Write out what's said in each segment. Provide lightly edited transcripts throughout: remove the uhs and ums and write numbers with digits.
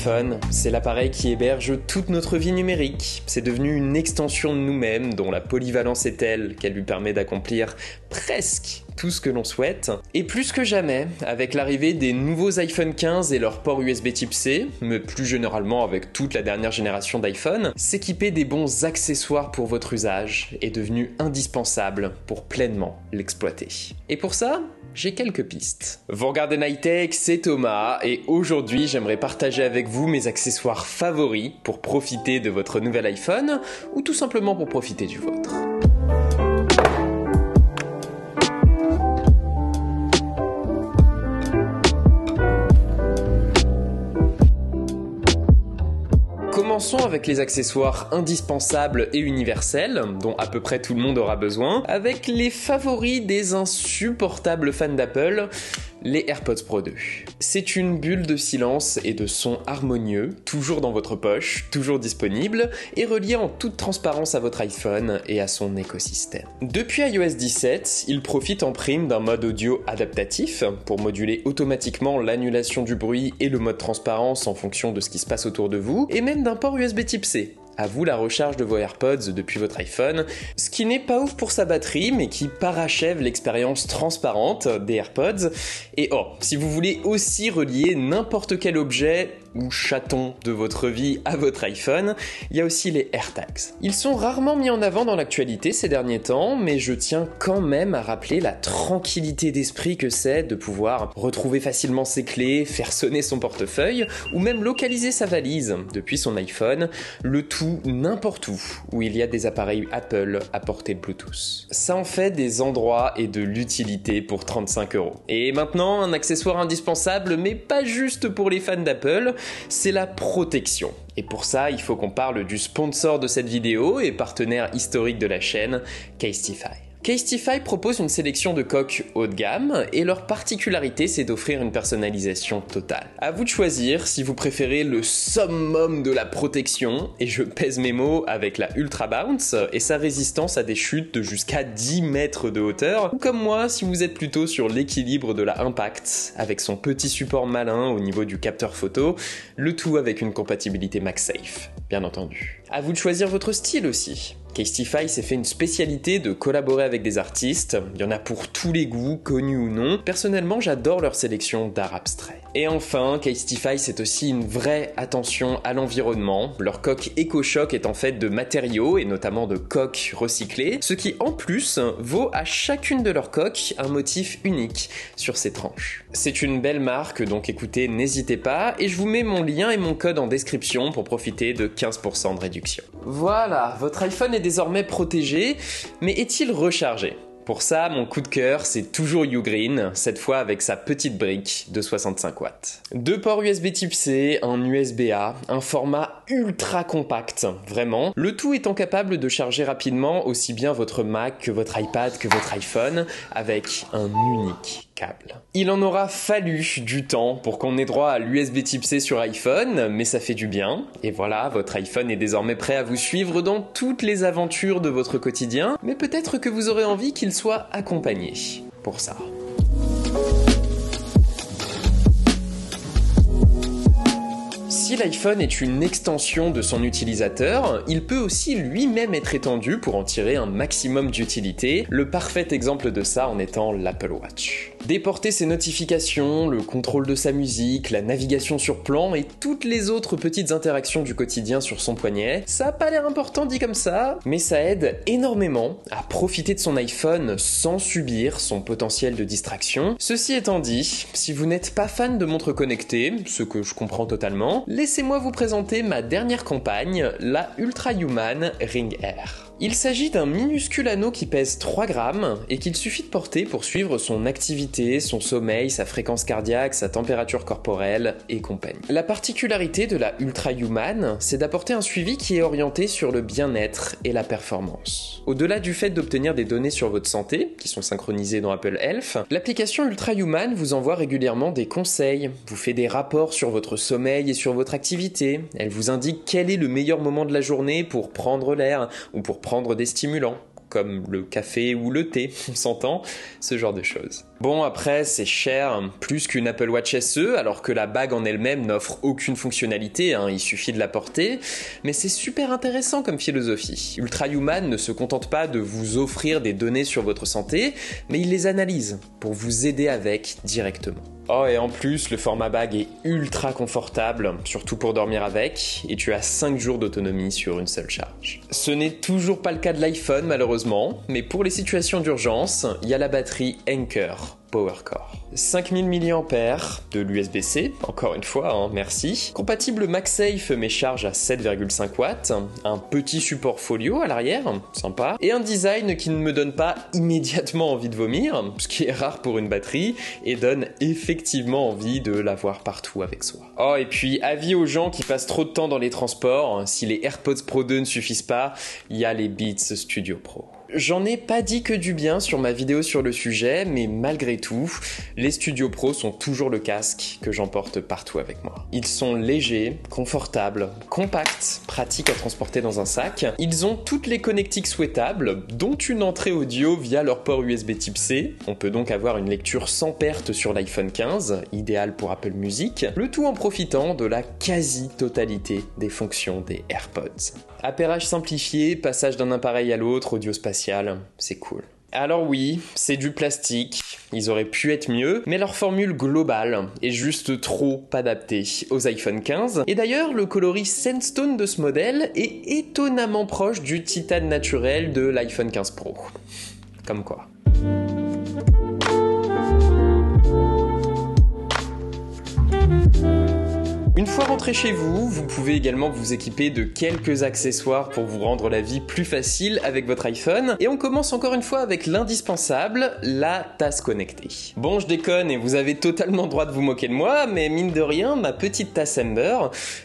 l'iPhone, c'est l'appareil qui héberge toute notre vie numérique. C'est devenu une extension de nous-mêmes dont la polyvalence est telle qu'elle lui permet d'accomplir presque tout ce que l'on souhaite. Et plus que jamais, avec l'arrivée des nouveaux iPhone 15 et leur port USB Type C, mais plus généralement avec toute la dernière génération d'iPhone, s'équiper des bons accessoires pour votre usage est devenu indispensable pour pleinement l'exploiter. Et pour ça, j'ai quelques pistes. Vous regardez Nightech, c'est Thomas, et aujourd'hui j'aimerais partager avec vous mes accessoires favoris pour profiter de votre nouvel iPhone, ou tout simplement pour profiter du vôtre. Commençons avec les accessoires indispensables et universels, dont à peu près tout le monde aura besoin, avec les favoris des insupportables fans d'Apple, les AirPods Pro 2. C'est une bulle de silence et de son harmonieux, toujours dans votre poche, toujours disponible, et relié en toute transparence à votre iPhone et à son écosystème. Depuis iOS 17, il profite en prime d'un mode audio adaptatif, pour moduler automatiquement l'annulation du bruit et le mode transparence en fonction de ce qui se passe autour de vous, et même d'un port USB Type C. À vous la recharge de vos AirPods depuis votre iPhone, ce qui n'est pas ouf pour sa batterie, mais qui parachève l'expérience transparente des AirPods. Et si vous voulez aussi relier n'importe quel objet ou chaton de votre vie à votre iPhone, il y a aussi les AirTags. Ils sont rarement mis en avant dans l'actualité ces derniers temps, mais je tiens quand même à rappeler la tranquillité d'esprit que c'est de pouvoir retrouver facilement ses clés, faire sonner son portefeuille, ou même localiser sa valise depuis son iPhone, le tout n'importe où il y a des appareils Apple à portée de Bluetooth. Ça en fait des endroits et de l'utilité pour 35 €. Et maintenant, un accessoire indispensable, mais pas juste pour les fans d'Apple, c'est la protection. Et pour ça, il faut qu'on parle du sponsor de cette vidéo et partenaire historique de la chaîne, Casetify. Casetify propose une sélection de coques haut de gamme et leur particularité c'est d'offrir une personnalisation totale. À vous de choisir si vous préférez le summum de la protection, et je pèse mes mots avec la Ultra Bounce et sa résistance à des chutes de jusqu'à 10 mètres de hauteur, ou comme moi si vous êtes plutôt sur l'équilibre de la Impact avec son petit support malin au niveau du capteur photo, le tout avec une compatibilité MagSafe, bien entendu. À vous de choisir votre style aussi. Casetify s'est fait une spécialité de collaborer avec des artistes, il y en a pour tous les goûts, connus ou non. Personnellement, j'adore leur sélection d'art abstrait. Et enfin, Casetify c'est aussi une vraie attention à l'environnement. Leur coque EcoShock est en fait de matériaux et notamment de coques recyclées, ce qui en plus vaut à chacune de leurs coques un motif unique sur ses tranches. C'est une belle marque, donc écoutez, n'hésitez pas, et je vous mets mon lien et mon code en description pour profiter de 15% de réduction. Voilà, votre iPhone est désormais protégé, mais est-il rechargé ? Pour ça, mon coup de cœur, c'est toujours Ugreen, cette fois avec sa petite brique de 65 watts. 2 ports USB Type C, un USB-A, un format ultra compact, vraiment. Le tout étant capable de charger rapidement aussi bien votre Mac que votre iPad que votre iPhone avec un unique câble. Il en aura fallu du temps pour qu'on ait droit à l'USB Type C sur iPhone, mais ça fait du bien. Et voilà, votre iPhone est désormais prêt à vous suivre dans toutes les aventures de votre quotidien, mais peut-être que vous aurez envie qu'il soit accompagné pour ça. Si l'iPhone est une extension de son utilisateur, il peut aussi lui-même être étendu pour en tirer un maximum d'utilité, le parfait exemple de ça en étant l'Apple Watch. Déporter ses notifications, le contrôle de sa musique, la navigation sur plan et toutes les autres petites interactions du quotidien sur son poignet, ça a pas l'air important dit comme ça, mais ça aide énormément à profiter de son iPhone sans subir son potentiel de distraction. Ceci étant dit, si vous n'êtes pas fan de montres connectées, ce que je comprends totalement, laissez-moi vous présenter ma dernière compagne, la Ultra Human Ring Air. Il s'agit d'un minuscule anneau qui pèse 3 grammes et qu'il suffit de porter pour suivre son activité, son sommeil, sa fréquence cardiaque, sa température corporelle et compagnie. La particularité de la Ultra Human, c'est d'apporter un suivi qui est orienté sur le bien-être et la performance. Au-delà du fait d'obtenir des données sur votre santé, qui sont synchronisées dans Apple Health, l'application Ultra Human vous envoie régulièrement des conseils, vous fait des rapports sur votre sommeil et sur votre activité, elle vous indique quel est le meilleur moment de la journée pour prendre l'air ou pour prendre des stimulants, comme le café ou le thé, on s'entend, ce genre de choses. Bon, après, c'est cher, plus qu'une Apple Watch SE, alors que la bague en elle-même n'offre aucune fonctionnalité, il suffit de la porter, mais c'est super intéressant comme philosophie. Ultrahuman ne se contente pas de vous offrir des données sur votre santé, mais il les analyse pour vous aider avec directement. Oh, et en plus, le format bague est ultra confortable, surtout pour dormir avec, et tu as 5 jours d'autonomie sur une seule charge. Ce n'est toujours pas le cas de l'iPhone, malheureusement, mais pour les situations d'urgence, il y a la batterie Anker PowerCore. 5000 mAh de l'USB-C, encore une fois, merci. Compatible MagSafe mais charge à 7,5 watts, un petit support folio à l'arrière, sympa, et un design qui ne me donne pas immédiatement envie de vomir, ce qui est rare pour une batterie, et donne effectivement envie de l'avoir partout avec soi. Oh, et puis avis aux gens qui passent trop de temps dans les transports, si les AirPods Pro 2 ne suffisent pas, il y a les Beats Studio Pro. J'en ai pas dit que du bien sur ma vidéo sur le sujet, mais malgré tout, les Studio Pro sont toujours le casque que j'emporte partout avec moi. Ils sont légers, confortables, compacts, pratiques à transporter dans un sac. Ils ont toutes les connectiques souhaitables, dont une entrée audio via leur port USB type C. On peut donc avoir une lecture sans perte sur l'iPhone 15, idéal pour Apple Music, le tout en profitant de la quasi-totalité des fonctions des AirPods. Appairage simplifié, passage d'un appareil à l'autre, audio spatial, c'est cool. Alors oui, c'est du plastique, ils auraient pu être mieux, mais leur formule globale est juste trop adaptée aux iPhone 15. Et d'ailleurs, le coloris Sandstone de ce modèle est étonnamment proche du titane naturel de l'iPhone 15 Pro. Comme quoi. Une fois rentré chez vous, vous pouvez également vous équiper de quelques accessoires pour vous rendre la vie plus facile avec votre iPhone. Et on commence encore une fois avec l'indispensable, la tasse connectée. Bon, je déconne et vous avez totalement le droit de vous moquer de moi, mais mine de rien, ma petite tasse Amber,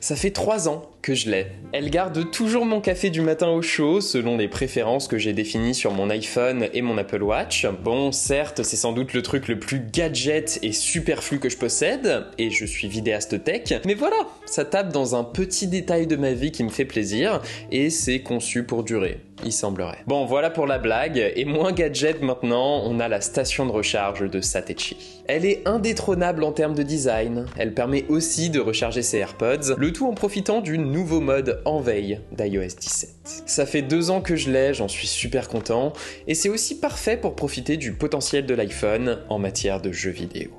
ça fait 3 ans que je l'ai. Elle garde toujours mon café du matin au chaud, selon les préférences que j'ai définies sur mon iPhone et mon Apple Watch. Bon, certes, c'est sans doute le truc le plus gadget et superflu que je possède, et je suis vidéaste tech, mais voilà, ça tape dans un petit détail de ma vie qui me fait plaisir, et c'est conçu pour durer. Il semblerait. Bon, voilà pour la blague, et moins gadget maintenant, on a la station de recharge de Satechi. Elle est indétrônable en termes de design, elle permet aussi de recharger ses AirPods, le tout en profitant du nouveau mode en veille d'iOS 17. Ça fait 2 ans que je l'ai, j'en suis super content, et c'est aussi parfait pour profiter du potentiel de l'iPhone en matière de jeux vidéo.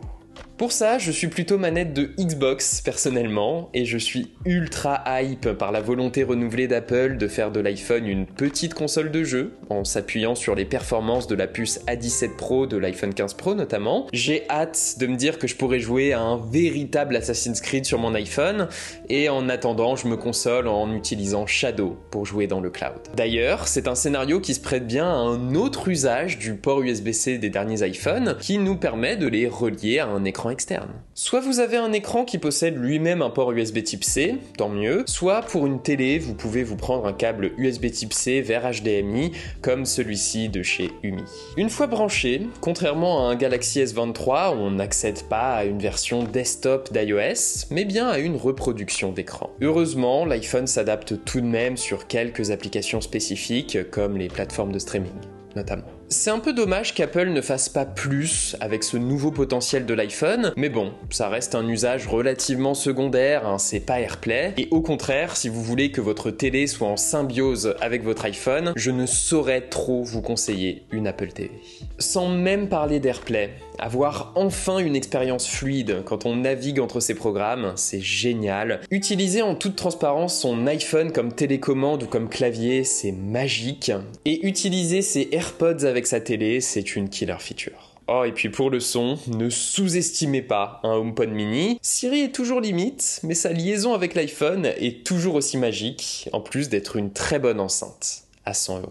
Pour ça, je suis plutôt manette de Xbox personnellement, et je suis ultra hype par la volonté renouvelée d'Apple de faire de l'iPhone une petite console de jeu, en s'appuyant sur les performances de la puce A17 Pro de l'iPhone 15 Pro notamment. J'ai hâte de me dire que je pourrai jouer à un véritable Assassin's Creed sur mon iPhone, et en attendant, je me console en utilisant Shadow pour jouer dans le cloud. D'ailleurs, c'est un scénario qui se prête bien à un autre usage du port USB-C des derniers iPhones, qui nous permet de les relier à un écran externe. Soit vous avez un écran qui possède lui-même un port USB type C, tant mieux, soit pour une télé, vous pouvez vous prendre un câble USB type C vers HDMI, comme celui-ci de chez Umi. Une fois branché, contrairement à un Galaxy S23, on n'accède pas à une version desktop d'iOS, mais bien à une reproduction d'écran. Heureusement, l'iPhone s'adapte tout de même sur quelques applications spécifiques, comme les plateformes de streaming, notamment. C'est un peu dommage qu'Apple ne fasse pas plus avec ce nouveau potentiel de l'iPhone, mais bon, ça reste un usage relativement secondaire, c'est pas AirPlay, et au contraire, si vous voulez que votre télé soit en symbiose avec votre iPhone, je ne saurais trop vous conseiller une Apple TV. Sans même parler d'AirPlay, avoir enfin une expérience fluide quand on navigue entre ces programmes, c'est génial. Utiliser en toute transparence son iPhone comme télécommande ou comme clavier, c'est magique. Et utiliser ses AirPods avec sa télé, c'est une killer feature. Oh, et puis pour le son, ne sous-estimez pas un HomePod mini. Siri est toujours limite, mais sa liaison avec l'iPhone est toujours aussi magique, en plus d'être une très bonne enceinte, à 100 €.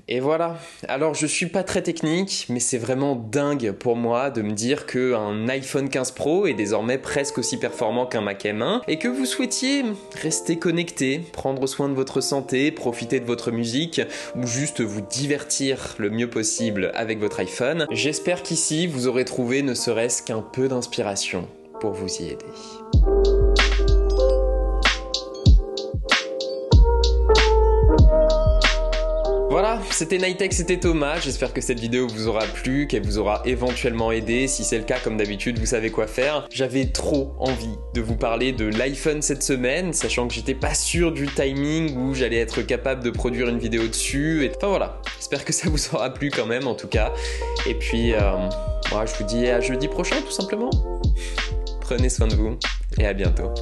Et voilà, alors je suis pas très technique, mais c'est vraiment dingue pour moi de me dire qu'un iPhone 15 Pro est désormais presque aussi performant qu'un Mac M1, et que vous souhaitiez rester connecté, prendre soin de votre santé, profiter de votre musique, ou juste vous divertir le mieux possible avec votre iPhone. J'espère qu'ici vous aurez trouvé ne serait-ce qu'un peu d'inspiration pour vous y aider. Voilà, c'était Nighttech, c'était Thomas, j'espère que cette vidéo vous aura plu, qu'elle vous aura éventuellement aidé. Si c'est le cas, comme d'habitude, vous savez quoi faire. J'avais trop envie de vous parler de l'iPhone cette semaine, sachant que j'étais pas sûr du timing où j'allais être capable de produire une vidéo dessus. Enfin voilà, j'espère que ça vous aura plu quand même en tout cas. Et puis, moi je vous dis à jeudi prochain tout simplement. Prenez soin de vous et à bientôt.